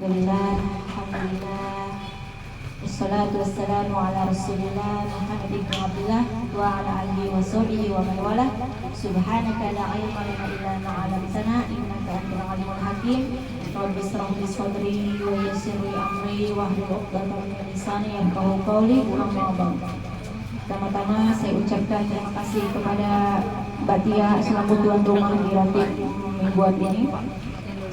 Alhamdulillah. Wassalatu wassalamu ala Rasulillah Muhammad ibn Abdullah wa ala alihi wa sahbihi wa man wala. Subhanaka la ilma lana illa ma 'allamtana innaka antal alimul hakim. Rabbi ishrah li sadri wa yassir li amri wahlul 'uqdatam min lisani yafqahu qawli. Amma ba'd. Pertama-tama saya ucapkan terima kasih kepada Mbak Tia selaku tuan rumah di Ratib mingguan ini.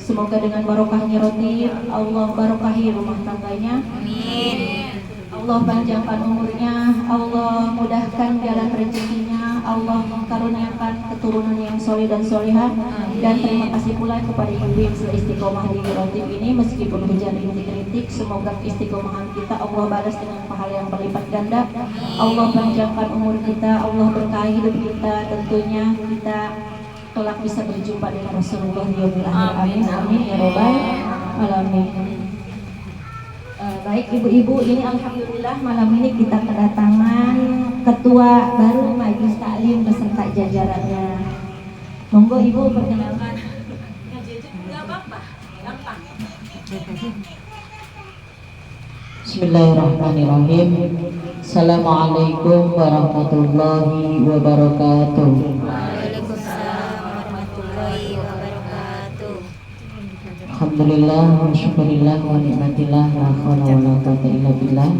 Semoga dengan barokahnya Ratib, Allah barokahi rumah tangganya. Amin. Allah panjangkan umurnya, Allah mudahkan jalan rezekinya, Allah karuniakan keturunan yang soleh dan solehah. Dan terima kasih pula kepada ibu yang sudah istiqomah di Ratib ini meskipun hujan rintik-rintik. Semoga istiqomahan kita Allah balas dengan pahala yang berlipat ganda. Allah panjangkan umur kita, Allah berkahi hidup kita, tentunya kita kelak bisa berjumpa dengan Rasulullah di yaumil akhir. Amin amin ya robbal alamin. Baik ibu-ibu, ini alhamdulillah malam ini kita kedatangan ketua baru Majelis Taklim beserta jajarannya. Monggo ibu perkenalkan. Bismillahirrahmanirrahim. Assalamualaikum warahmatullahi wabarakatuh. Alhamdulillah wa syukurillah wa ni'matillah la haula wa la quwwata illa billah.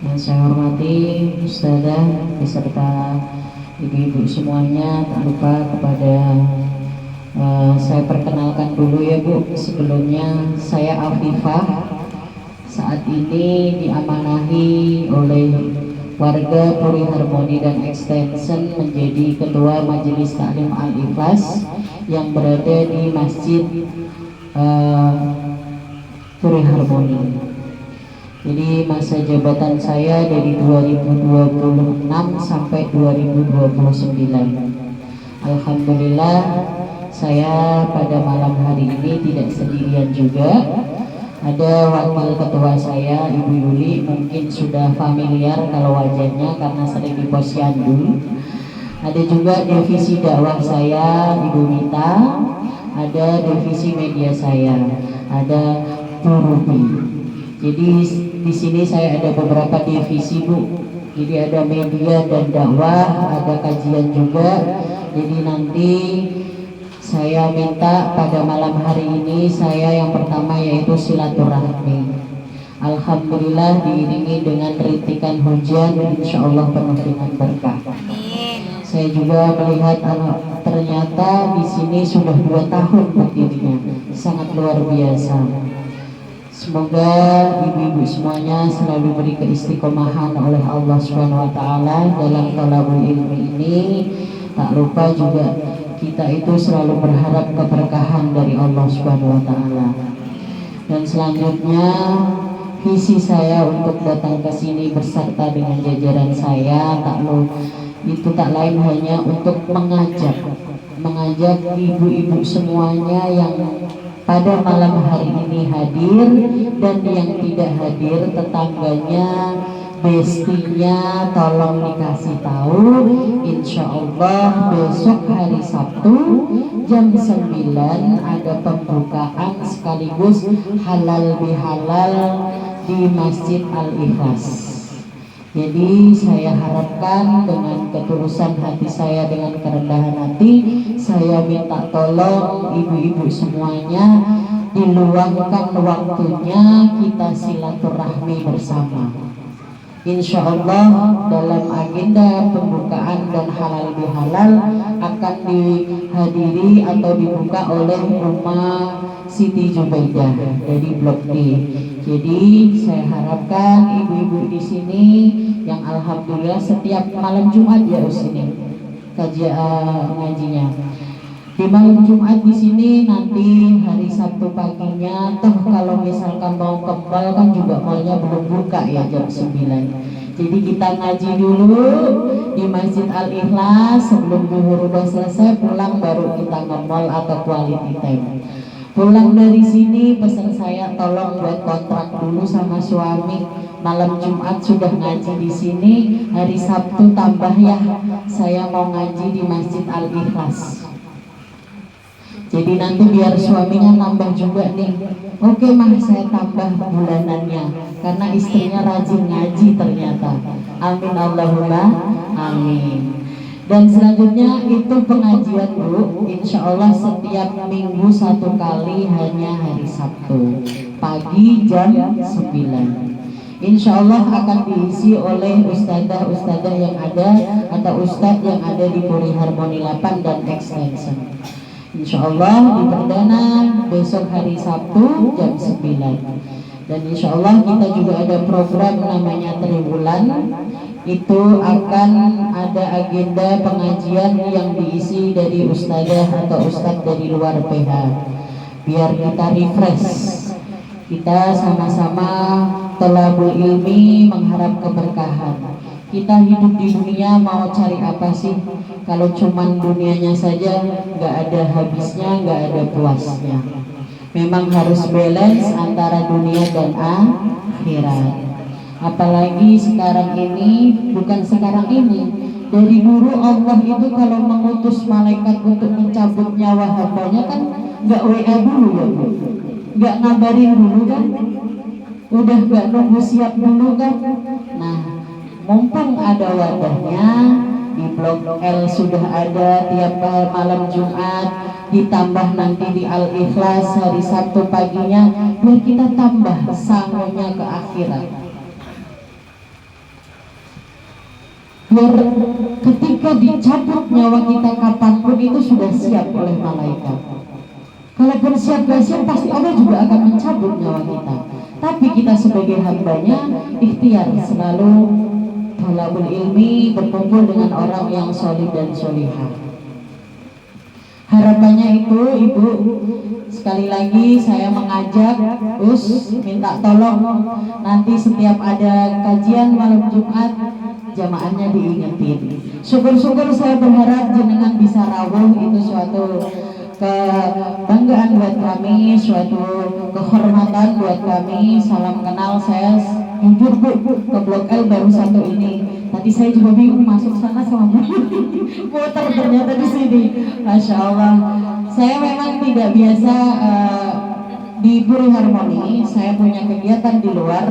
Yang saya hormati Ustazah beserta ibu-ibu semuanya, tak lupa kepada saya perkenalkan dulu ya Bu. Sebelumnya saya Afifah, saat ini diamanahi oleh warga Puri Harmoni dan Extension menjadi ketua Majelis Taklim Al-Ikhlas yang berada di Masjid Puri Harmoni. Jadi masa jabatan saya dari 2026 sampai 2029. Alhamdulillah saya pada malam hari ini tidak sendirian juga. Ada wakil ketua saya Ibu Yuli, mungkin sudah familiar kalau wajahnya karena sering di Posyandu. Ada juga divisi dakwah saya Ibu Mita, ada divisi media saya, ada Turubi. Jadi di sini saya ada beberapa divisi Bu. Jadi ada media dan dakwah, ada kajian juga. Jadi nanti saya minta pada malam hari ini saya yang pertama yaitu silaturahmi. Alhamdulillah diiringi dengan rintikan hujan, insya Allah penuh dengan berkah. Saya juga melihat ternyata di sini sudah 2 tahun berdirinya, sangat luar biasa. Semoga ibu-ibu semuanya selalu beri keistiqomahan oleh Allah Subhanahu wa taala dalam thalabul ilmi ini. Tak lupa juga kita itu selalu berharap keberkahan dari Allah Subhanahu wa taala. Dan selanjutnya visi saya untuk datang ke sini beserta dengan jajaran saya itu tak lain hanya untuk mengajak ibu-ibu semuanya yang pada malam hari ini hadir dan yang tidak hadir, tetangganya, bestinya, tolong dikasih tahu. Insya Allah besok hari Sabtu jam 9 ada pembukaan sekaligus halal bihalal di Masjid Al-Ikhlas. Jadi saya harapkan dengan ketulusan hati saya, dengan kerendahan hati, saya minta tolong ibu-ibu semuanya diluangkan waktunya kita silaturahmi bersama. Insya Allah dalam agenda pembukaan dan halal bihalal akan dihadiri atau dibuka oleh rumah Siti Jubaidah dari Blok D. Jadi saya harapkan ibu-ibu di sini yang alhamdulillah setiap malam Jumat ya sini kajian ngajinya. Di malam Jumat di sini, nanti hari Sabtu paginya, toh kalau misalkan mau ke mall kan juga mallnya belum buka ya jam 9. Jadi kita ngaji dulu di Masjid Al-Ikhlas sebelum zuhur udah selesai, pulang baru kita ke mall atau quality time. Pulang dari sini pesan saya tolong buat kontrak dulu sama suami. Malam Jumat sudah ngaji di sini, hari Sabtu tambah ya, saya mau ngaji di Masjid Al-Ikhlas. Jadi nanti biar suaminya nambah juga nih. Oke mah, saya tambah bulanannya karena istrinya rajin ngaji ternyata. Amin Allahumma amin. Dan selanjutnya itu pengajian Bu, insya Allah setiap minggu 1 kali, hanya hari Sabtu pagi jam 9. Insya Allah akan diisi oleh ustadzah-ustadzah yang ada atau ustadz yang ada di Puri Harmoni 8 dan Extension. Insya Allah di perdana besok hari Sabtu jam 9. Dan insya Allah kita juga ada program namanya Triwulan. Itu akan ada agenda pengajian yang diisi dari ustadzah atau ustadz dari luar PH. Biar kita refresh, kita sama-sama thalabul ilmi, mengharap keberkahan. Kita hidup di dunia mau cari apa sih? Kalau cuman dunianya saja nggak ada habisnya, nggak ada puasnya. Memang harus balance antara dunia dan akhirat. Apalagi sekarang ini, bukan sekarang ini, dari dulu Allah itu kalau mengutus malaikat untuk mencabut nyawa hambanya kan nggak WA dulu ya Bu, nggak ngabarin dulu kan, udah nggak nunggu siap dulu kan. Nah, mumpung ada wadahnya, di Blok L sudah ada tiap malam Jumat, ditambah nanti di Al-Ikhlas hari Sabtu paginya, biar kita tambah sangunya ke akhirat. Biar ketika dicabut nyawa kita kapanpun itu sudah siap oleh malaikat. Kalaupun siap gak siap, pasti Allah juga akan mencabut nyawa kita. Tapi kita sebagai hambanya ikhtiar selalu thalabul ilmi, berkumpul dengan orang yang solih dan solihah. Harapannya itu Ibu, sekali lagi saya mengajak minta tolong nanti setiap ada kajian malam Jumat jamaahnya diingetin. Syukur-syukur saya berharap jenengan bisa rawuh, itu suatu kebanggaan buat kami, suatu kehormatan buat kami. Salam kenal, saya jujur Bu, ke Blok L baru 1 ini. Tadi saya juga bingung masuk sana sama Bu, muter ternyata di sini. Masya Allah. Saya memang tidak biasa di Puri Harmoni, saya punya kegiatan di luar.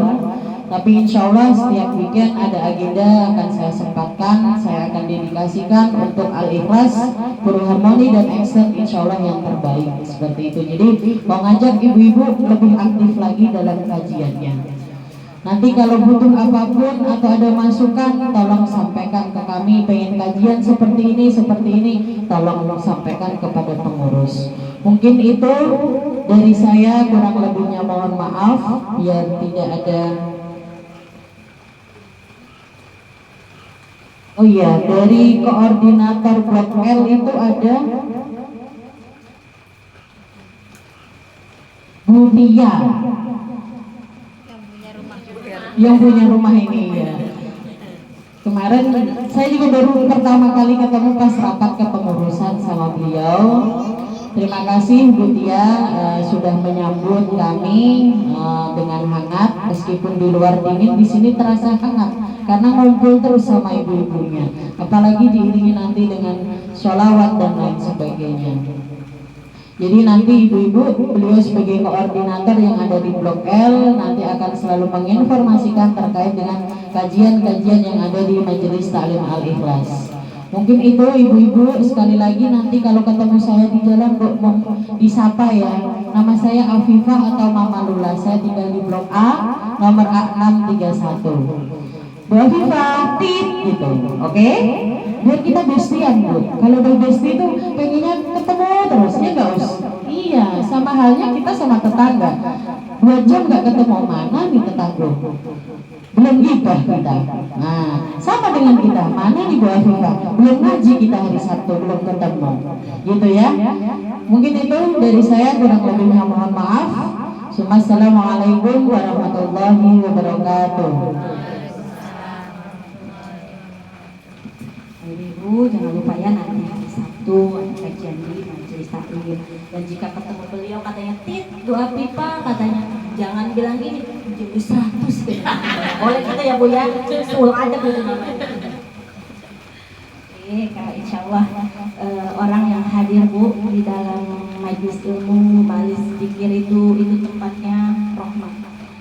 Tapi insya Allah setiap weekend ada agenda akan saya sempatkan, saya akan dedikasikan untuk Al-Ikhlas, Puri Harmoni dan Exit, insya Allah yang terbaik seperti itu. Jadi mau ngajak ibu-ibu lebih aktif lagi dalam kajiannya. Nanti kalau butuh apapun atau ada masukan, tolong sampaikan ke kami. Pengen kajian seperti ini, tolong sampaikan kepada pengurus. Mungkin itu dari saya, kurang lebihnya mohon maaf, biar tidak ada. Oh iya, dari koordinator Blok L itu ada Bu Tia yang punya rumah ini ya. Kemarin saya juga baru pertama kali ketemu pas rapat kepengurusan sama beliau. Terima kasih Bu Tia sudah menyambut kami dengan hangat, meskipun di luar dingin, di sini terasa hangat karena ngumpul terus sama ibu-ibunya. Apalagi diiringi nanti dengan sholawat dan lain sebagainya. Jadi nanti ibu-ibu, beliau sebagai koordinator yang ada di Blok L nanti akan selalu menginformasikan terkait dengan kajian-kajian yang ada di Majelis Ta'lim Al-Ikhlas. Mungkin itu ibu-ibu, sekali lagi nanti kalau ketemu saya di jalan disapa ya. Nama saya Afifah atau Mama Lula. Saya tinggal di Blok A, nomor A631. Bu Afifah, tit gitu, oke? Biar kita bestian Bu. Kalau udah besti itu pengennya ketemu terus, ya nggak us? Iya, sama halnya kita sama tetangga. 2 jam nggak ketemu, mana nih tetangga? Belum gibah kita. Nah, sama dengan kita, mana nih Bu Afifah? Belum ngaji kita hari Sabtu, belum ketemu. Gitu ya. Mungkin itu dari saya, kurang lebihnya mohon maaf. Assalamualaikum warahmatullahi wabarakatuh. Ibu jangan lupa ya, nanti hari Sabtu ada kajian di Majelis Taklim. Dan jika ketemu beliau katanya tit doa pipa, katanya jangan bilang gini jadi 100 boleh kita ya Bu ya, sul aja Bu. Kak, insya Allah orang yang hadir Bu di dalam majlis ilmu, majlis zikir itu tempatnya rahmat.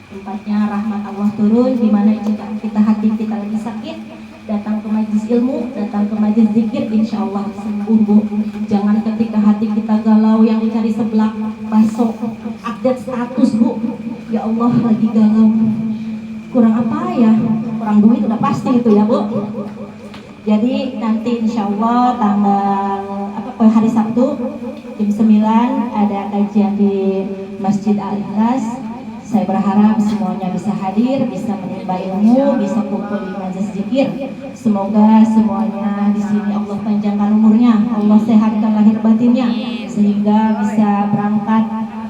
Tempatnya rahmat Allah turun, di mana jika hati kita lagi sakit, datang ke majlis ilmu, datang ke majlis zikir, insya Allah sembuh Bu. Jangan ketika hati kita galau yang dicari sebelah bakso, update status Bu. Ya Allah lagi galau, kurang apa ya? Kurang duit udah pasti itu ya Bu. Jadi nanti insya Allah hari Sabtu jam 9 ada kajian di Masjid Al-Ikhlas. Saya berharap semuanya bisa hadir, bisa menimba ilmu, bisa kumpul di majelis zikir. Semoga semuanya di sini Allah panjangkan umurnya, Allah sehatkan lahir batinnya, sehingga bisa berangkat,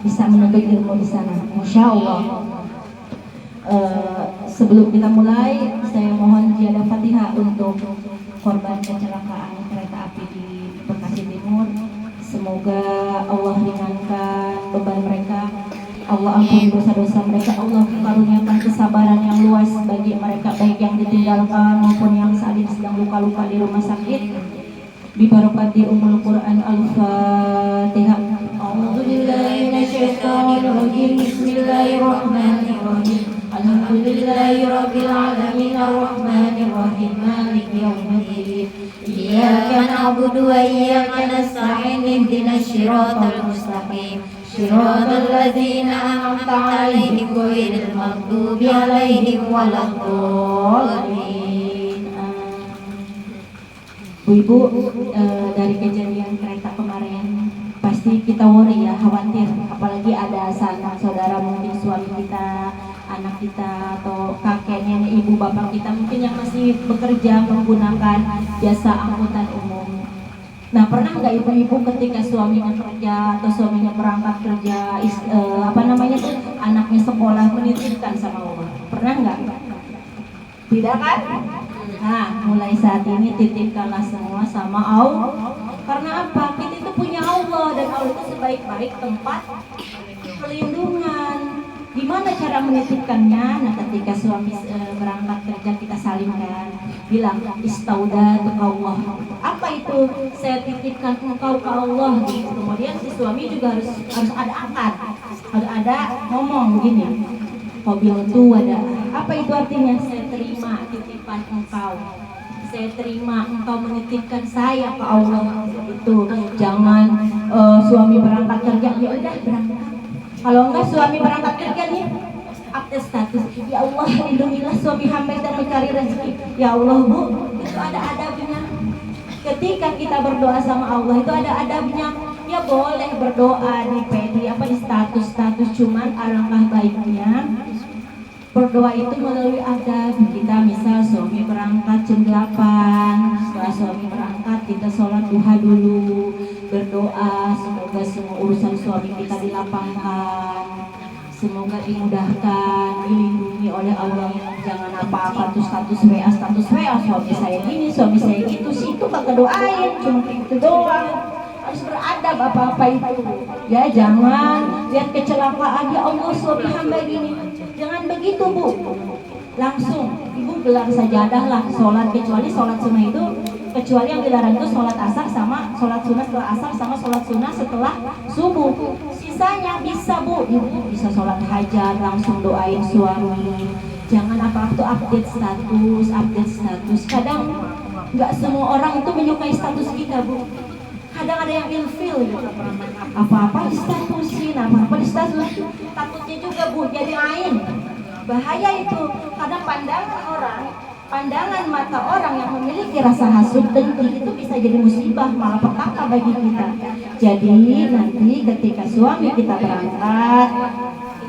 bisa menuntut ilmu di sana. Insya Allah. Sebelum kita mulai, saya mohon tiada Fatihah untuk korban kecelakaan kereta api di Bekasi Timur. Semoga Allah ringankan beban mereka, Allah ampuni dosa-dosa mereka, Allah karuniakan kesabaran yang luas bagi mereka, baik yang ditinggalkan maupun yang saat ini sedang luka-luka di rumah sakit. Bibarokati Ummul Quran Al-Fatihah. A'udzubillahi minasyaitonirrajim. Bismillahirrahmanirrahim. Alhamdulillahirabbil alamin arrahmanir rahim maliki yaumiddin. Iyyaka na'budu wa iyyaka nasta'in ihdinas siratal mustaqim. Shiratal ladzina an'amta 'alaihim ghairil maghdubi 'alaihim waladdallin. Bu-ibu, dari kejadian kereta kemarin pasti kita worry ya, khawatir, apalagi ada sanak saudara, mungkin suami kita, anak kita, atau kakek, nenek, ibu, bapak kita mungkin yang masih bekerja menggunakan jasa angkutan umum. Nah, pernah nggak ibu-ibu ketika suaminya kerja atau suaminya berangkat kerja, anaknya sekolah, menitipkan sama Allah? Pernah nggak? Tidak kan? Nah, mulai saat ini titipkanlah semua sama Allah. Karena apa? Kita itu punya Allah, dan Allah itu sebaik-baik tempat perlindungan. Gimana cara menitipkannya? Nah, ketika suami berangkat kerja, kita salimkan, bilang istaudatu Allah. Apa itu? Saya titipkan engkau ke Allah. Gitu. Kemudian si suami juga harus ada akad, harus ada ngomong begini. Qabil itu ada. Apa itu artinya? Saya terima titipan engkau. Saya terima engkau menitipkan saya ke Allah. Itu jangan suami berangkat kerja, ya udah berangkat. Kalau enggak suami berangkat kerja nih, update status. Ya Allah, lindungilah suami hamba dan mencari rezeki. Ya Allah Bu, itu ada adabnya. Ketika kita berdoa sama Allah itu ada adabnya. Ya boleh berdoa di status, cuman alangkah baiknya berdoa itu melalui adab. Kita misal suami berangkat jam 8, setelah suami berangkat kita sholat duha dulu, berdoa semoga semua urusan suami kita dilapangkan, semoga dimudahkan, dilindungi oleh Allah. Jangan apa-apa tuh status WA, suami saya gini, suami saya gitu, situ kagak doain, cuma itu doang. Harus beradab apa-apa itu. Ya jangan lihat kecelakaan, ya Allah suami hamba gini. Jangan begitu Bu. Langsung ibu gelar sajadah lah, sholat, kecuali sholat sunnah itu, kecuali yang dilarang itu sholat asar sama sholat sunnah setelah asar sama sholat sunnah setelah subuh. Sisanya bisa Bu, ibu bisa sholat hajat, langsung doain suami. Jangan apa-apa tuh update status. Kadang nggak semua orang itu menyukai status kita Bu. Kadang ada yang ilfil gitu, apa-apa distatusin, apa-apa distatus. Takutnya juga Bu, jadi lain. Bahaya itu, karena pandangan mata orang yang memiliki rasa hasud, dengki itu bisa jadi musibah, malah petaka bagi kita. Jadi nanti ketika suami kita berangkat,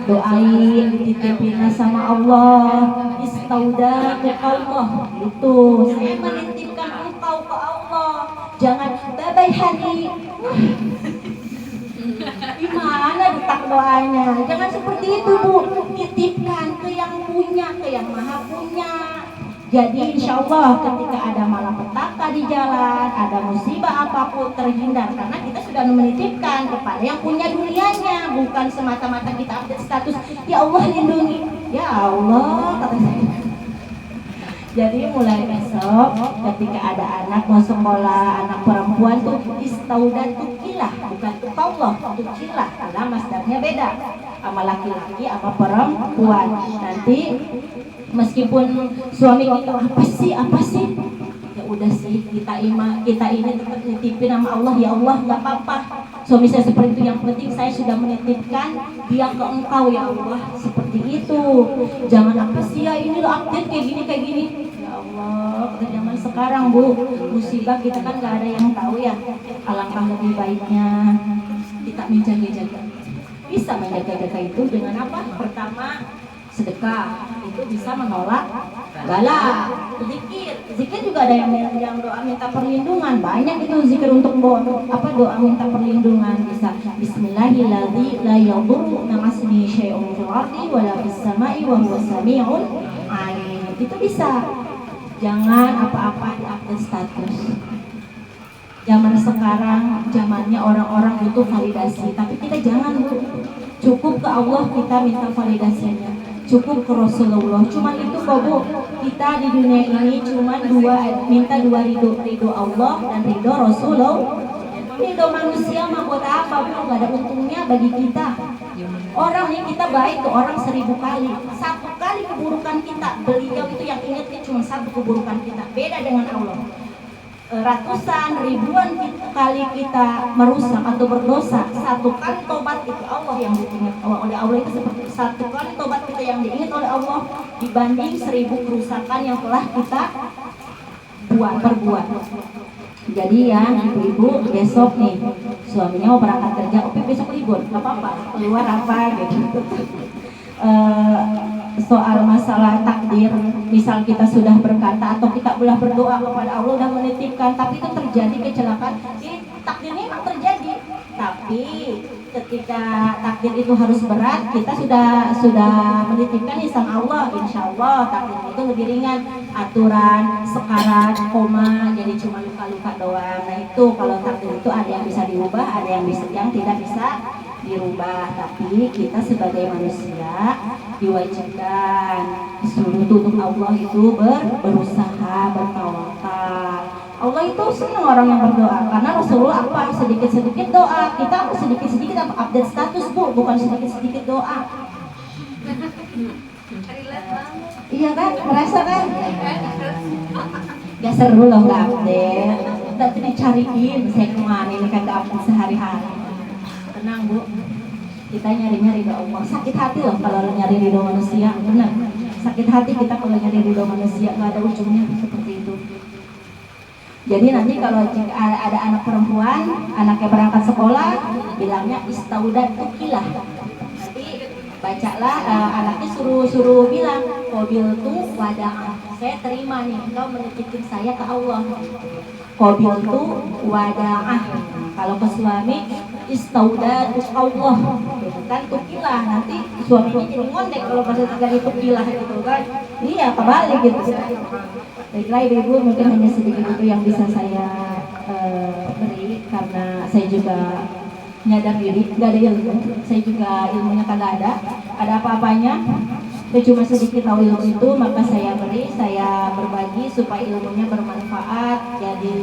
doain, titipinlah sama Allah, istaudatu Allah. Itu, saya menitipkan engkau ke Allah. Jangan bye-bye honey. Gimana detak doanya? Jangan seperti itu Bu. Titipkan ke yang punya, ke yang maha punya. Jadi insya Allah ketika ada malapetaka di jalan, ada musibah apapun, terhindar, karena kita sudah menitipkan kepada yang punya dunianya, bukan semata-mata kita update status. Ya Allah lindungi. Ya Allah, kata saya. Jadi mulai besok ketika ada anak mau sekolah, anak perempuan tuh istaudat tukilah, bukan tukallah, tukilah karena masdarnya beda sama laki-laki sama perempuan. Nanti meskipun suami kita apa sih ya udah sih, kita ini tetap nitipin sama Allah. Ya Allah, nggak apa-apa suami saya seperti itu, yang penting saya sudah menitipkan dia ke engkau ya Allah, seperti itu. Jangan apa sih ya ini lo update kayak gini ya Allah. Pada zaman sekarang Bu, musibah kita kan nggak ada yang tahu ya. Alangkah lebih baiknya kita menjaga-jaga. Bisa menjaga-jaga itu dengan apa? Pertama, sedekah, itu bisa menolak bala. Zikir juga ada yang doa minta perlindungan, banyak itu zikir untuk doa minta perlindungan. Bisa Bismillahirrahmanirrahim la yadurru ma'asmi syai'un fil ardi wala fis sama'i wa huwas sami'un alim. Itu bisa. Jangan apa-apa di-update status. Zaman sekarang zamannya orang-orang butuh validasi, tapi kita jangan Bu. Cukup ke Allah kita minta validasinya, cukup ke Rasulullah. Cuman itu kok Bu, kita di dunia ini cuman minta dua ridho Allah dan ridho Rasulullah. Ridho manusia mah buat apa Bu? Gak ada untungnya bagi kita. Orang nih kita baik ke orang 1000 kali, 1 kali keburukan kita, beliau itu yang ingatnya cuma 1 keburukan kita. Beda dengan Allah, ratusan ribuan kali kita merusak atau berdosa, 1 kali tobat itu Allah yang diingat oleh Allah. Itu seperti 1 kali tobat kita yang diingat oleh Allah dibanding 1000 kerusakan yang telah kita perbuat. Jadi ya ibu-ibu besok nih suaminya mau berangkat kerja, oke besok libur, nggak apa-apa, keluar apa gitu. Soal masalah takdir, misal kita sudah berkata atau kita sudah berdoa kepada Allah, sudah menitipkan, tapi itu terjadi kecelakaan, takdirnya memang terjadi. Tapi ketika takdir itu harus berat, kita sudah menitipkan di sang Allah, insya Allah takdir itu lebih ringan. Aturan, sekarat, koma, jadi cuma luka-luka doang. Nah itu kalau takdir itu ada yang bisa dirubah, ada yang tidak bisa dirubah. Tapi kita sebagai manusia diwajibkan disuruh tutup Allah itu berusaha, bertawakal. Allah itu senang orang yang berdoa, karena Rasulullah apa? Sedikit-sedikit doa. Kita sedikit-sedikit update status Bu, bukan sedikit-sedikit doa. Iya kan? Merasa kan? Gak seru loh gak update. Nanti dicariin, saya kemana ini kan gak update sehari-hari. Tenang Bu, kita nyari-nyari ridho Allah. Sakit hati loh kalau nyari ridho manusia, benar. Sakit hati kita kalau nyari ridho manusia, gak ada ujungnya seperti itu. Jadi nanti kalau ada anak perempuan, anaknya berangkat sekolah, bilangnya istaudat tukilah. Nanti bacalah, anaknya suruh bilang, qabil tu wadah, saya terima nih, engkau menitipkan saya ke Allah. Qabil tu wadah. Kalau ke suami istaudat Allah, bukan tukilah. Nanti suaminya jadi ngondek kalau pas terjadi tukilah gitu kan. Iya, kebalik gitu. Baiklah ibu-ibu, mungkin hanya sedikit itu yang bisa saya beri, karena saya juga nyadar diri, nggak ada ilmu, saya juga ilmunya kagak ada apa-apanya. Saya cuma sedikit tahu ilmu itu, maka saya beri, saya berbagi supaya ilmunya bermanfaat, jadi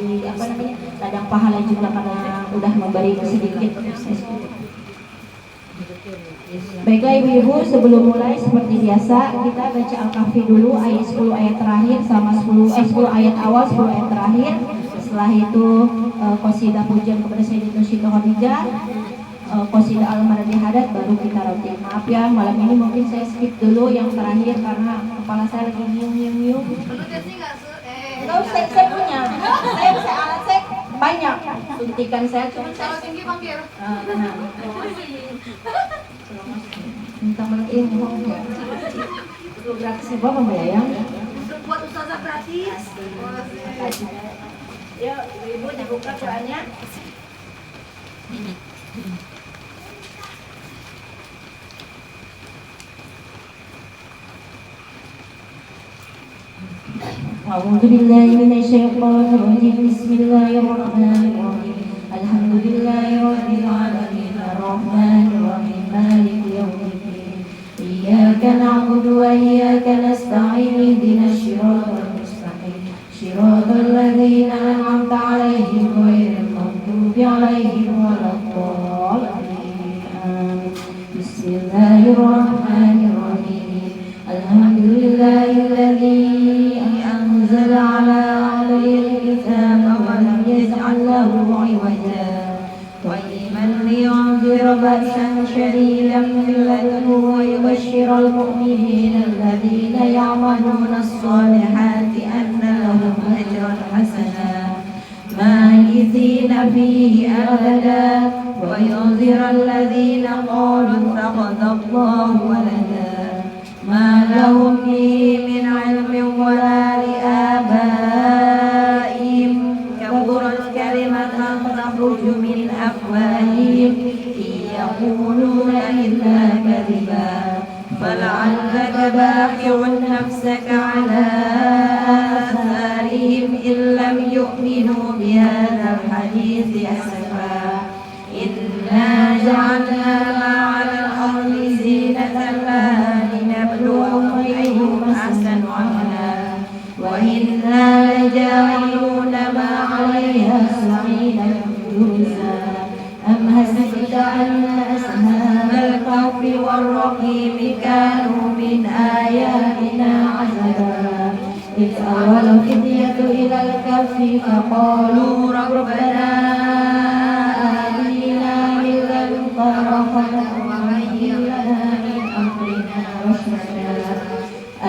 ladang pahala juga karena udah memberi sedikit. Baiklah ibu-ibu, sebelum mulai seperti biasa kita baca Al-Kahfi dulu, ayat 10 ayat terakhir sama 10 ayat awal, 10 ayat terakhir. Setelah itu qasidah pujian kepada Sayyidatul Syifa Khadijah, qasidah Al-Maradi Hadat, baru kita roti. Maaf ya, malam ini mungkin saya skip dulu yang terakhir karena kepala saya lagi nyium. Enggak usah, saya punya. Saya alat saya banyak. Suntikan saya cuma saya tinggi panggil. Tenang. Minta ilmu. Gratis Bapak membayang. Buat ustazah gratis. Yuk, ibu dibuka Qurannya. A'udzu billahi minasyaitonir rajim. Bismillahirrahmanirrahim. Alhamdulillahi rabbil alamin. Arrahmanir rahim. Maliki yaumiddin. Iyyaka na'budu wa iyyaka nasta'in. Ihdinas siratal ويبشر المؤمنين الذين يعملون الصالحات أن لهم أجرا حسنا ماكثين فيه أبدا وينذر الذين قالوا اتخذ الله ولدا ما لهم به من علم ولا لآبائهم كبرت كلمة تخرج من أفواههم إن يقولون إلا كذبا فلعلك باخع نفسك على آثارهم إن لم يؤمنوا بهذا الحديث أسفا إنا جعلنا ما على الأرض زينة لها لنبلوهم أيهم أحسن عملا وإنا لجاعلون ما عليها صعيدا جرزا أم حسبت أن أصحاب الكهف والرقيم كانوا من آياتنا عجبا إذ أوى الفتية إلى الكهف فقالوا ربنا آتنا من لدنك رحمة وهيئ لنا من أمرنا رشدا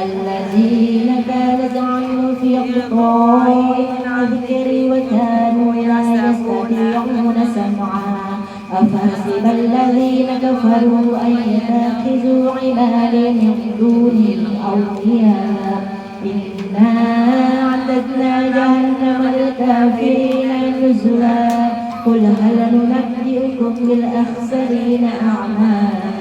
الذين كانت أعينهم في غطاء عن ذكري وكانوا لا يستطيعون سمعا أفحسب الذين كفروا أن يتخذوا عبادي من دونه أولياء إنا أعتدنا جهنم للكافرين نزلا قل هل ننبئكم بالأخسرين أعمالا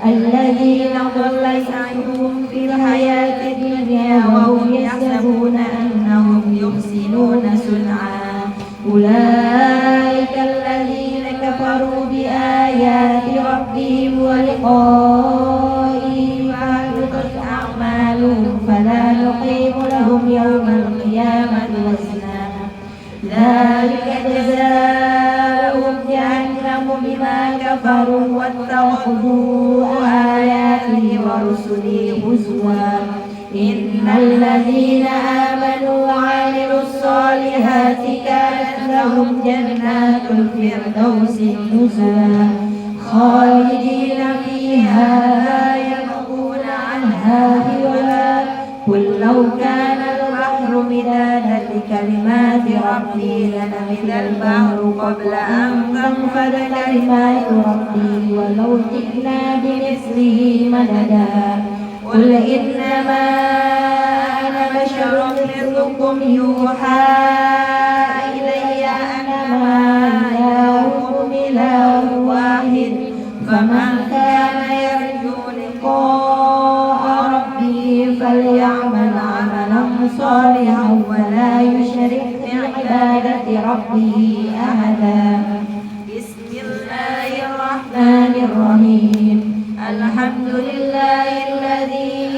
الذين ضل سعيهم في الحياة الدنيا وهم يحسبون أنهم يحسنون صنعا أولئك الذين كفروا بآيات ربهم ولقائه فحبطت أعمالهم فلا نقيم لهم يوم القيامة وزنا ذلك جزاؤهم جهنم بما كفروا واتخذوا آياتي ورسلي هزوا إن الذين آمنوا وعملوا الصالحات كانت لهم جنات الفردوس نزلا خالدين فيها لا يبغون عنها حولا قل لو كان البحر مدادا لكلمات ربي لنفد البحر قبل أن تنفد كلمات ربي ولو جئنا بمثله مددا قل إنما أنا بشر مثلكم يوحى إلي أنما إلهكم إله واحد فمن كان يرجو لقاء ربه فليعمل عملا صالحا ولا يشرك بعبادة ربه أحدا بسم الله الرحمن الرحيم الحمد لله الذي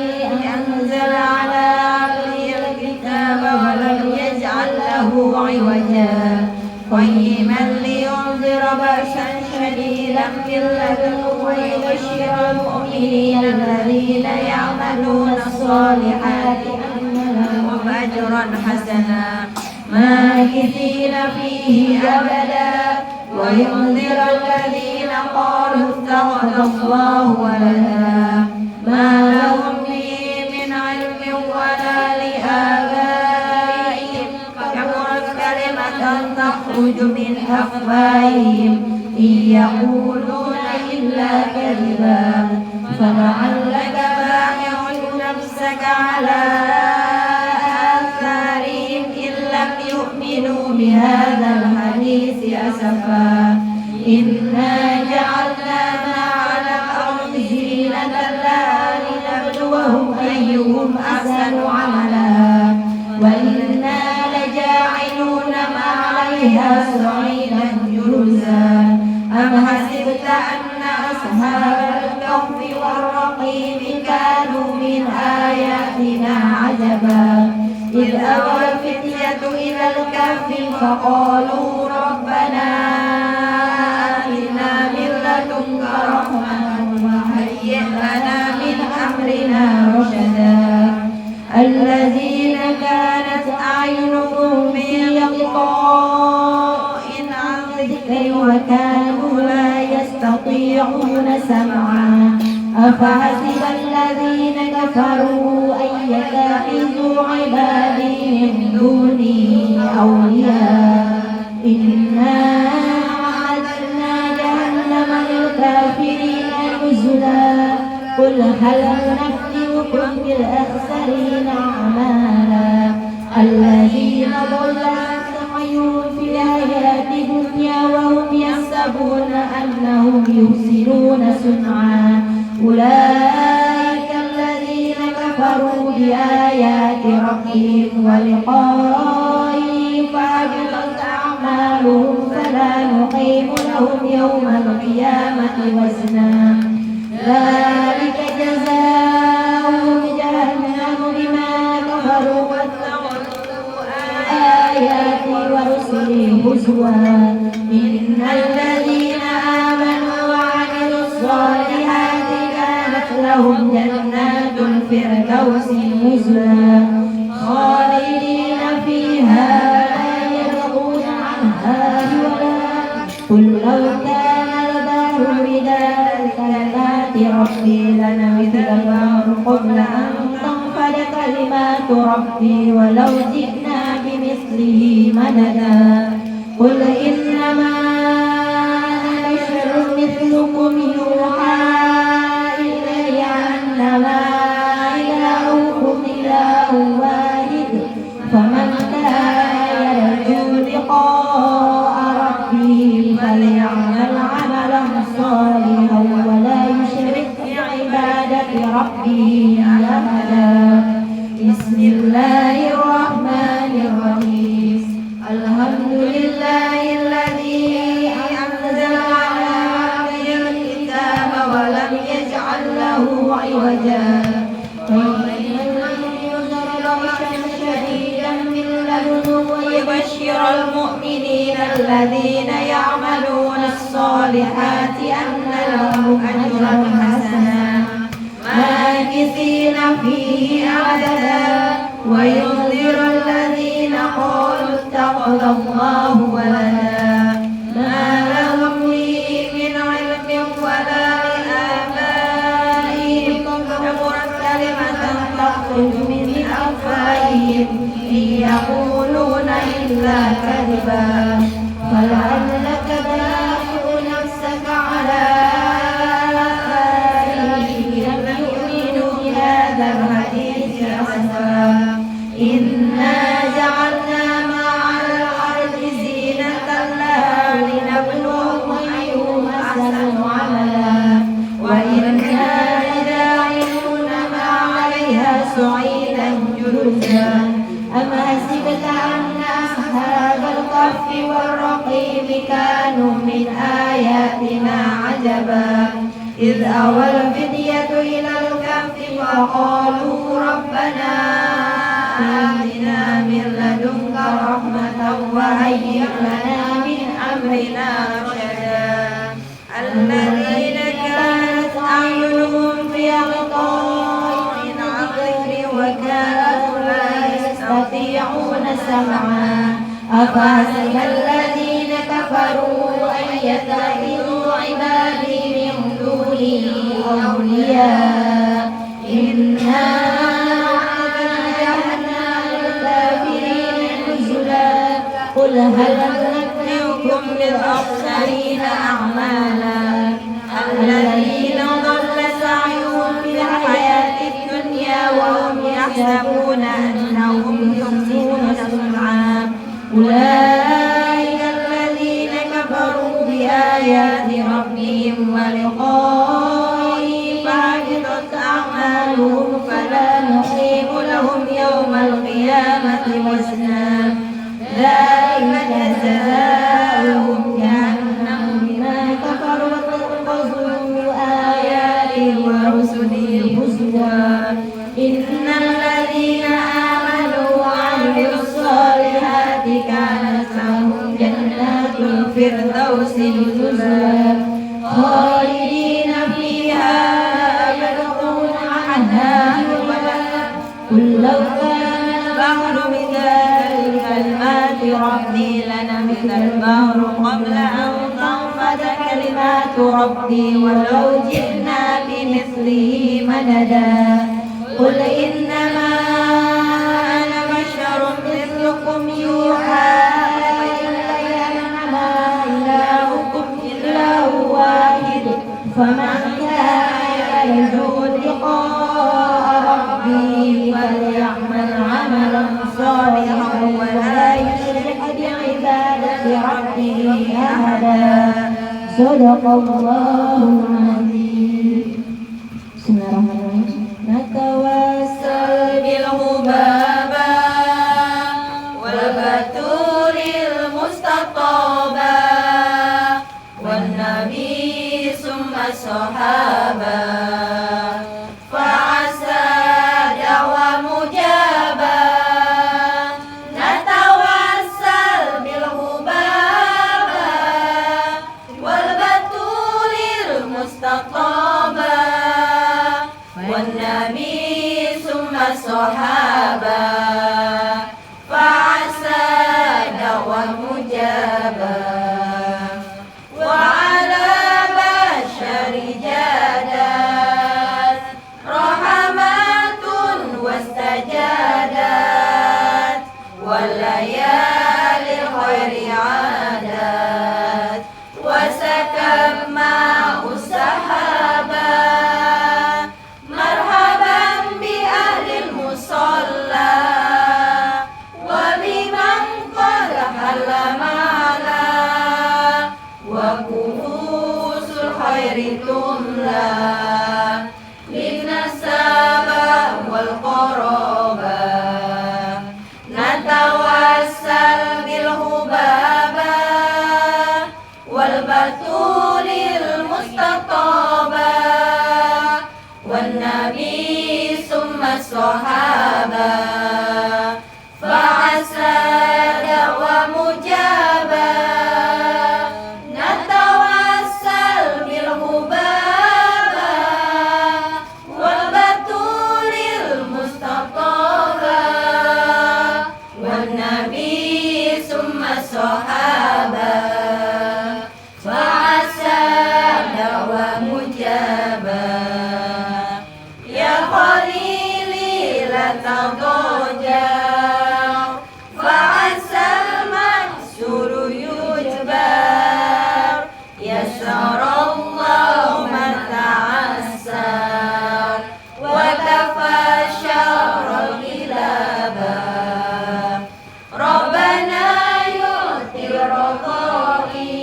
أنزل على عبده الكتاب ولم يجعل له عوجا قيما لينذر بأسا شديدا من لدنه ويبشر المؤمنين الذين يعملون الصالحات أن لهم أجرا حسنا ماكثين فيه أبدا وينذر الذين قالوا اتخذ الله ولدا ما لهم به من علم ولا لآبائهم كبرت كلمة تخرج من أفواههم إن يقولون إلا كذبا فلعلك باخع نفسك على آثارهم إن لم يؤمنوا بهذا الحديث أسفا إنا جعلنا ما على الأرض زينة لها لنبلوهم أيهم أحسن عملا وإنا لجاعلون ما عليها صعيدا جرزا أم حسبت أن أصحاب الكهف والرقيم كانوا من آياتنا عجبا إذ أوى الفتية إلى الكهف فقالوا ربنا آتنا من لدنك رحمة وهيئ لنا من أمرنا رشدا الذين كانت أعينهم في غطاء عن ذكري وكانوا لا يستطيعون سمعا أفحسب الذين كفروا أن يتخذوا عبادي من دوني أولياء إنا أعتدنا جهنم للكافرين نزلا قل هل ننبئكم بالأخسرين أعمالا الذين ضل سعيهم في الحياة الدنيا وهم يحسبون أنهم يحسنون صنعا أولئك الذين كفروا بآيات ربهم ولقائه فحبطت أعمالهم فلا نقيم لهم يوم القيامة وزنا ذلك جزاؤهم جهنم بما كفروا واتخذوا آياتي ورسلي هزوا إن الذين آمنوا وعملوا الصالحات كانت لهم جنات الفردوس نزلا خالدين فيها لا يبغون عنها حولا قل لو كان البحر مدادا لكلمات ربي لنفد البحر قبل أن تنفد كلمات ربي ولو جئنا بمثله مددا قل إنما أنا بشر مثلكم يوحى إلي أنما إلهكم إله واحد فمن كان يرجو لقاء ربه فليعمل عملا صالحا ولا يشرك بعبادة ربه أحدا بسم الله الرحمن الرحيم الحمد لله الذي أنزل على عبده الكتاب ولم يجعل له عوجا شديدا من لدنه ويبشر المؤمنين الذين يعملون الصالحات أن لهم أجرا حسنا ماكثين فيه أبدا وينذر الذين قالوا اتخذ الله ولدا ما لهم به من علم ولا لآبائهم كبرت كلمة تخرج من أفواههم إن يقولون إلا كذبا فلعلك باخع نفسك على آثارهم لم يؤمنوا بهذا الحديث أسفا إنا جعلنا ما على الأرض زينة لها لنبلوهم أيهم أحسن عملا وإنا لجاعلون ما عليها صعيدا جرزا أم حسبت أن أصحاب الكهف والرقيم كانوا من آياتنا عجبا إذ أوى الفتية إلى الكهف فقالوا ربنا آتنا من لدنك رحمة وهيئ لنا من أمرنا رشدا الذين كانت أعينهم في غطاء عن ذكري وكانوا لا يستطيعون سمعا أفحسب الذين كفروا أن يتخذوا عبادي من دوني أولياء إنا قل هل ننبئكم بالأخسرين أعمالا الذين ضل سعيهم في الحياة الدنيا وهم يحسبون أنهم يحسنون صنعا أولئك الذين كفروا بآيات ربهم ولقائه فحبطت أعمالهم فلا نقيم لهم يوم القيامة وزنا ذلك جزاؤهم جهنم بما كفروا واتخذوا آياتي ورسلي هزوا إن الذين آمنوا وعملوا الصالحات كانت لهم جنات الفردوس نزلا خالدين فيها يبغون عنها حولا قل لو كان البحر مدادا لكلمات ربي لنفد البحر قبل أن تنفد كلمات ربي ولو جئنا بمثله مددا قل إنما أنا بشر مثلكم يوحى إلي أنما إلهكم إله واحد فمن كان يرجو لقاء ربه فليعمل عملا صالحا ولا يشرك بعبادة ربه أحدا صدق الله العظيم. Bismillahirrahmanirrahim. Natawassal bil hubaba wal baturil mustataba wan nabi summa sahaba fa'asa da'wa mujaba natawassal bil hubaba wal baturil mustataba wan nabi summa sahaba fa'asa da'wa mujaba wa ala bashari jadat rahmatun wastajadat wal layali khairi adat wa sakama usahaba marhaban bi ahlil musalla wa biman qad halamala wa kuhusul khairi tumla linnasaba wal qaraba natawassal bil hubaba wal batulil mustataba wan nabi summa sahaba fa'asa da'wa mujaba natawassal bil hubaba wal batulil mustataba wan nabi summa sahaba fa'asa da'wa mujaba ya khalili la tadoja fa'asal mansuru yujbar yasarallahu man ta'assar wa kafa syarral ilaba rabbana yu'ti radai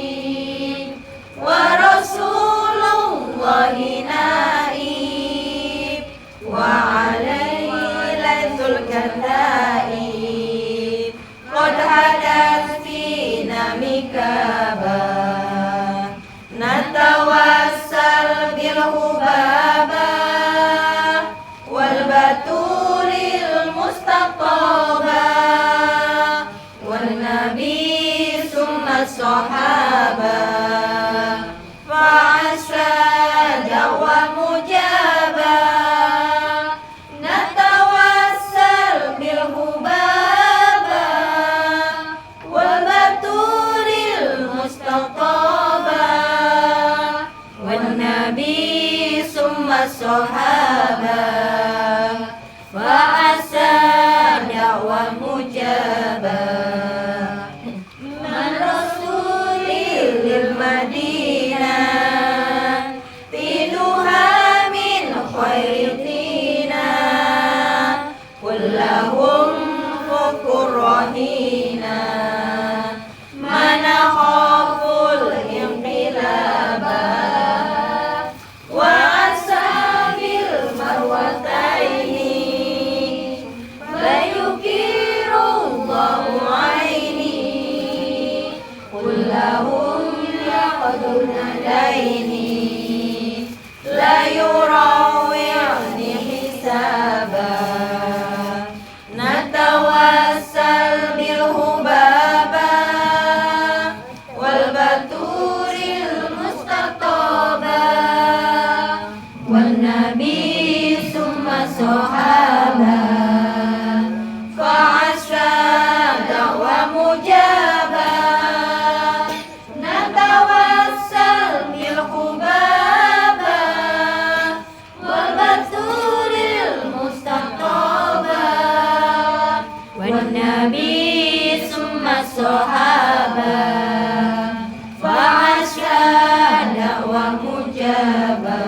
wa rasulullahi naib wa alaihi laithul kataib qad hadat fina mikaba natawassal bil hubaba wal batulil mustataba wan nabi summa sahaba fa'asa da'wa mujaba natawassal bil hubaba wal baturil mustataba wan nabi summa sahaba fa'asa da'wa mujaba man rasulil madinah tinuha min khairitina kullahum fukur rahina mana khaful inqilaba wa asabil marwataini la yukirullahu aini kullahum yaqdun alaini la yurawi'ni hisaba natawassal bil hubaba wal baturil mustataba wan nabi summa sahaba fa'asa da'wa mujaba natawassal bil hubaba الصحابة فعاش دعوة مجابة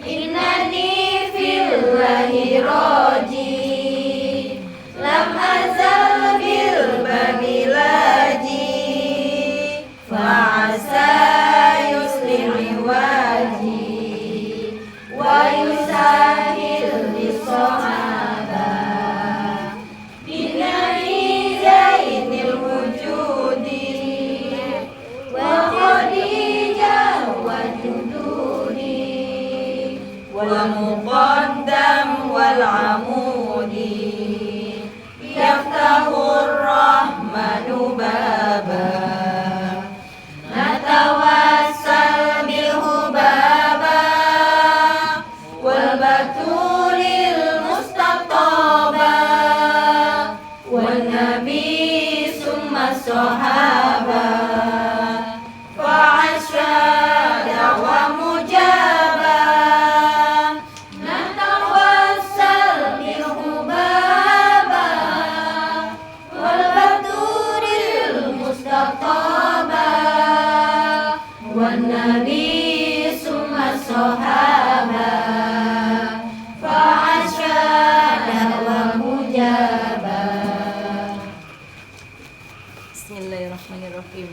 إنني في الله راجي لم أزل بالباب لاجي فعسى يصلح واجي ويسهل للصحابة بالنبي زين الوجود وخديجة وجدود والمقدم والعمود يفتح الرحمن بابا نتوسل منه بابا والبتول المستطابة والنبي ثم الصحابة فعاش دعوة مجابة نتوسل منه بابا والبتول المستطابة والنبي ثم الصحابة فعاش دعوة مجابة. Bismillahirrahmanirrahim.